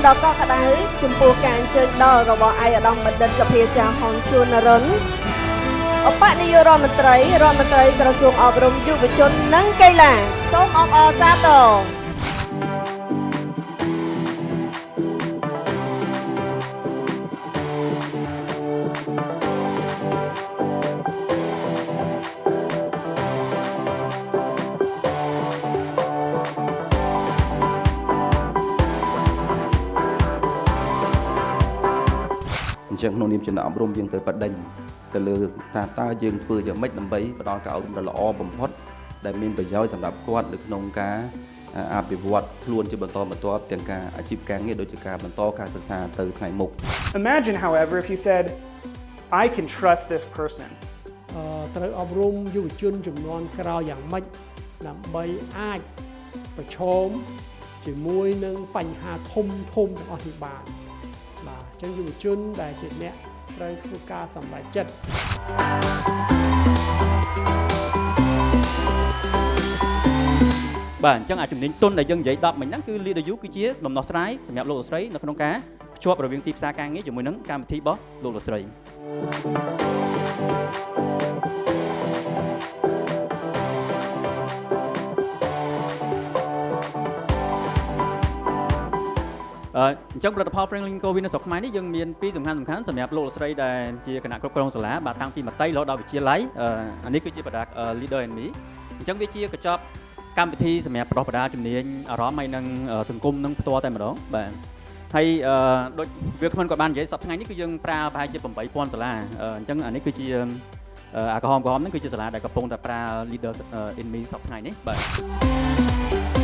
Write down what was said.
ដល់កក់ក្ដៅចំពោះការអញ្ជើញដល់របស់ឯកឧត្តមបណ្ឌិតសភាចារហុងជួននរិនឧបនាយករដ្ឋមន្ត្រីក្រសួងអប់រំយុវជននិងកីឡាសូមអបអរសាទរចឹងក្នុងនាមជាអ្នកអប់រំយើងទៅបដិញទៅលើតើយើងធ្វើយ៉ាងម៉េចដើម្បីផ្ដល់ការអប់រំដ៏ល្អបំផុតដែលមានប្រយោជន៍សម្រាប់គាត់នៅក្នុងការអភិវឌ្ឍខ្លួនជាបន្តបន្ទាប់ទាំងការអាជីពការងារដូចជាការបន្តការសិក្សាទៅថ្ងៃមុខ Imagine, however, if you said, I can trust this person. ត្រូវអប់រំយុវជនចំនួនក្រោយយ៉ាងម៉េចដើម្បីអាចប្រឈមជាមួយនឹងបញ្ហាធំទាំងអស់នេះបានបាទអញ្ចឹងយុវជនដែលជាអ្នកត្រូវធ្វើការសម្រេចចិត្តបាទអញ្ចឹងអាជំនាញទុនដែលយើងនិយាយ10មិញហ្នឹងគឺ Leader U គឺជាដំណោះស្រាយសម្រាប់លោកលោកស្រីនៅក្នុងការភ្ជាប់រវាងទីផ្សារការងារជាមួយនឹងកម្មវិធីរបស់លោកលោកស្រីអញ្ចឹងផលិតផល Franklin Covey នៅស្រុកខ្មែរនេះយើងមានពីរសំខាន់សម្រាប់លោកលោកស្រីដែលជាគណៈគ្រប់គ្រងសាលាបាទតាំងពីមត្តេយ្យរហូតដល់វិទ្យាល័យអានេះគឺជា product Leader and Me អញ្ចឹងវាជាកញ្ចប់កម្មវិធីសម្រាប់បណ្ដុះបណ្ដាលជំនាញអារម្មណ៍ហើយនឹងសង្គមនឹងផ្ទាល់តែម្ដងបាទហើយដូចវាគ្មិនគាត់បាននិយាយសប្តាហ៍ថ្ងៃនេះគឺយើងប្រើប្រហែលជា 8000 សាលាអញ្ចឹងអានេះគឺជាអាក្រហមហ្នឹងគឺជាសាលាដែលកំពុងតែប្រើ Leader in Me សប្តាហ៍ថ្ងៃនេះបាទ